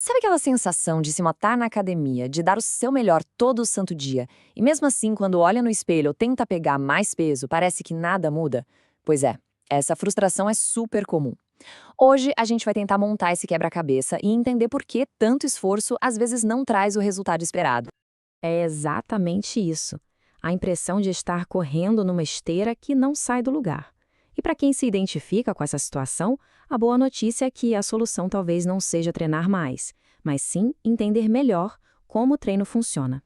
Sabe aquela sensação de se matar na academia, de dar o seu melhor todo o santo dia, e mesmo assim, quando olha no espelho ou tenta pegar mais peso, parece que nada muda? Pois é, essa frustração é super comum. Hoje a gente vai tentar montar esse quebra-cabeça e entender por que tanto esforço às vezes não traz o resultado esperado. É exatamente isso. A impressão de estar correndo numa esteira que não sai do lugar. E para quem se identifica com essa situação, a boa notícia é que a solução talvez não seja treinar mais, mas sim entender melhor como o treino funciona.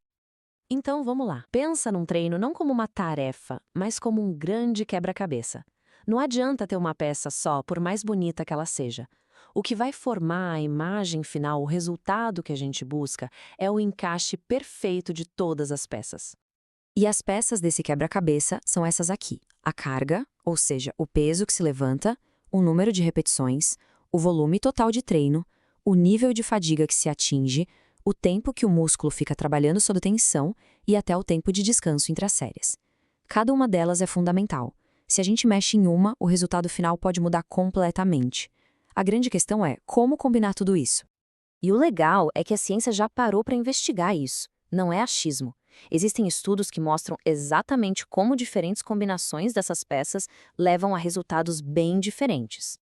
Então vamos lá. Pensa num treino não como uma tarefa, mas como um grande quebra-cabeça. Não adianta ter uma peça só, por mais bonita que ela seja. O que vai formar a imagem final, o resultado que a gente busca, é o encaixe perfeito de todas as peças. E as peças desse quebra-cabeça são essas aqui: a carga, ou seja, o peso que se levanta, o número de repetições, o volume total de treino, o nível de fadiga que se atinge, o tempo que o músculo fica trabalhando sob tensão e até o tempo de descanso entre as séries. Cada uma delas é fundamental. Se a gente mexe em uma, o resultado final pode mudar completamente. A grande questão é como combinar tudo isso. E o legal é que a ciência já parou para investigar isso. Não é achismo. Existem estudos que mostram exatamente como diferentes combinações dessas peças levam a resultados bem diferentes.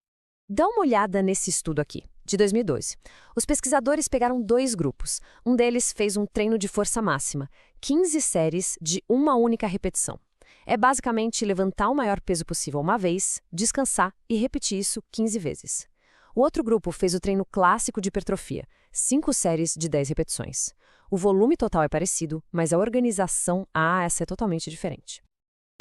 Dá uma olhada nesse estudo aqui, de 2012. Os pesquisadores pegaram dois grupos. Um deles fez um treino de força máxima, 15 séries de uma única repetição. É basicamente levantar o maior peso possível uma vez, descansar e repetir isso 15 vezes. O outro grupo fez o treino clássico de hipertrofia, 5 séries de 10 repetições. O volume total é parecido, mas a organização, essa é totalmente diferente.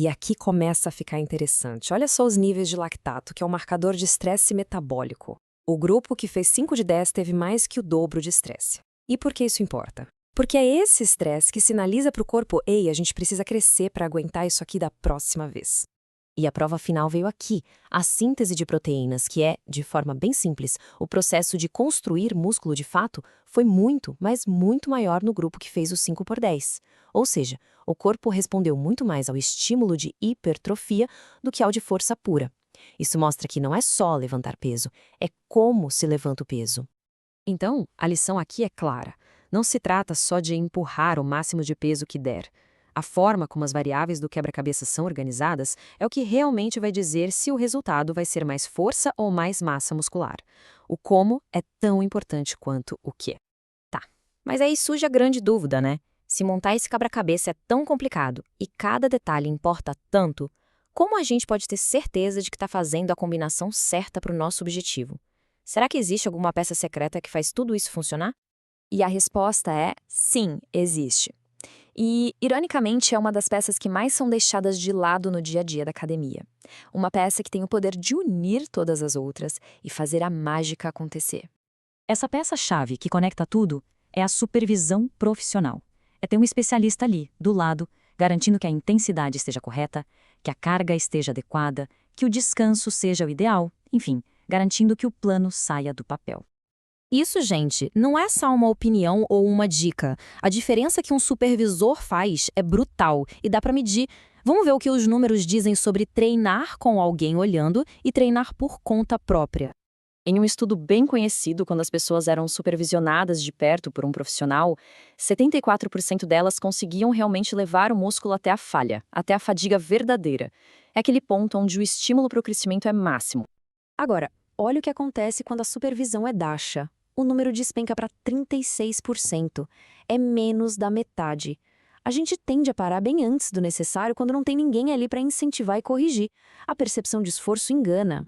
E aqui começa a ficar interessante. Olha só os níveis de lactato, que é o marcador de estresse metabólico. O grupo que fez 5 de 10 teve mais que o dobro de estresse. E por que isso importa? Porque é esse estresse que sinaliza para o corpo: ei, a gente precisa crescer para aguentar isso aqui da próxima vez. E a prova final veio aqui, a síntese de proteínas, que é, de forma bem simples, o processo de construir músculo de fato, foi muito, mas muito maior no grupo que fez o 5 por 10. Ou seja, o corpo respondeu muito mais ao estímulo de hipertrofia do que ao de força pura. Isso mostra que não é só levantar peso, é como se levanta o peso. Então, a lição aqui é clara. Não se trata só de empurrar o máximo de peso que der. A forma como as variáveis do quebra-cabeça são organizadas é o que realmente vai dizer se o resultado vai ser mais força ou mais massa muscular. O como é tão importante quanto o que. Tá, mas aí surge a grande dúvida, né? Se montar esse quebra-cabeça é tão complicado e cada detalhe importa tanto, como a gente pode ter certeza de que está fazendo a combinação certa para o nosso objetivo? Será que existe alguma peça secreta que faz tudo isso funcionar? E a resposta é sim, existe. E, ironicamente, é uma das peças que mais são deixadas de lado no dia a dia da academia. Uma peça que tem o poder de unir todas as outras e fazer a mágica acontecer. Essa peça-chave que conecta tudo é a supervisão profissional. É ter um especialista ali, do lado, garantindo que a intensidade esteja correta, que a carga esteja adequada, que o descanso seja o ideal, enfim, garantindo que o plano saia do papel. Isso, gente, não é só uma opinião ou uma dica. A diferença que um supervisor faz é brutal e dá para medir. Vamos ver o que os números dizem sobre treinar com alguém olhando e treinar por conta própria. Em um estudo bem conhecido, quando as pessoas eram supervisionadas de perto por um profissional, 74% delas conseguiam realmente levar o músculo até a falha, até a fadiga verdadeira. É aquele ponto onde o estímulo para o crescimento é máximo. Agora, olha o que acontece quando a supervisão é baixa. O número despenca para 36%. É menos da metade. A gente tende a parar bem antes do necessário quando não tem ninguém ali para incentivar e corrigir. A percepção de esforço engana.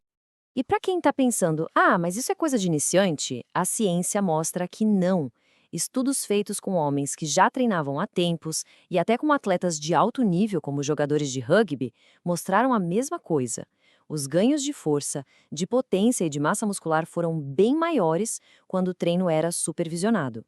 E para quem está pensando, mas isso é coisa de iniciante, a ciência mostra que não. Estudos feitos com homens que já treinavam há tempos e até com atletas de alto nível, como jogadores de rugby, mostraram a mesma coisa. Os ganhos de força, de potência e de massa muscular foram bem maiores quando o treino era supervisionado.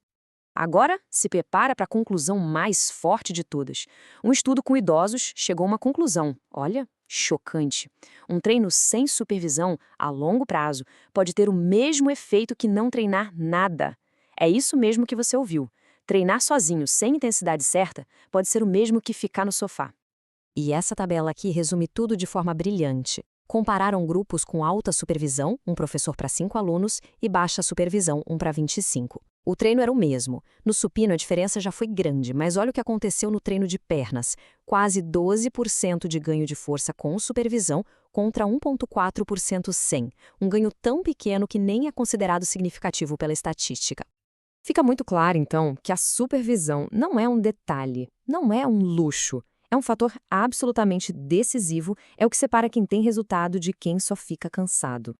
Agora, se prepara para a conclusão mais forte de todas. Um estudo com idosos chegou a uma conclusão, olha, chocante. Um treino sem supervisão, a longo prazo, pode ter o mesmo efeito que não treinar nada. É isso mesmo que você ouviu. Treinar sozinho, sem intensidade certa, pode ser o mesmo que ficar no sofá. E essa tabela aqui resume tudo de forma brilhante. Compararam grupos com alta supervisão, um professor para 5 alunos, e baixa supervisão, um para 25. O treino era o mesmo. No supino a diferença já foi grande, mas olha o que aconteceu no treino de pernas. Quase 12% de ganho de força com supervisão contra 1,4% sem. Um ganho tão pequeno que nem é considerado significativo pela estatística. Fica muito claro, então, que a supervisão não é um detalhe, não é um luxo. É um fator absolutamente decisivo, é o que separa quem tem resultado de quem só fica cansado.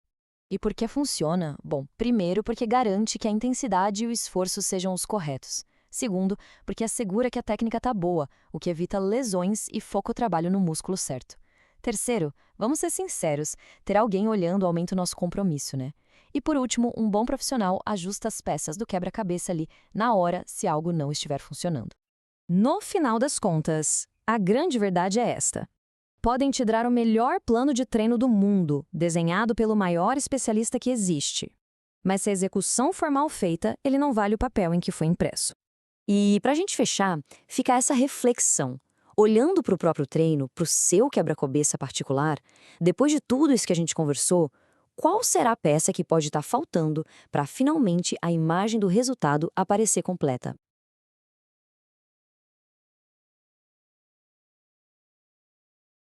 E por que funciona? Bom, primeiro, porque garante que a intensidade e o esforço sejam os corretos. Segundo, porque assegura que a técnica está boa, o que evita lesões e foca o trabalho no músculo certo. Terceiro, vamos ser sinceros, ter alguém olhando aumenta o nosso compromisso, né? E por último, um bom profissional ajusta as peças do quebra-cabeça ali, na hora, se algo não estiver funcionando. No final das contas, a grande verdade é esta. Podem te dar o melhor plano de treino do mundo, desenhado pelo maior especialista que existe. Mas se a execução for mal feita, ele não vale o papel em que foi impresso. E, para a gente fechar, fica essa reflexão. Olhando para o próprio treino, para o seu quebra-cabeça particular, depois de tudo isso que a gente conversou, qual será a peça que pode estar faltando para finalmente a imagem do resultado aparecer completa?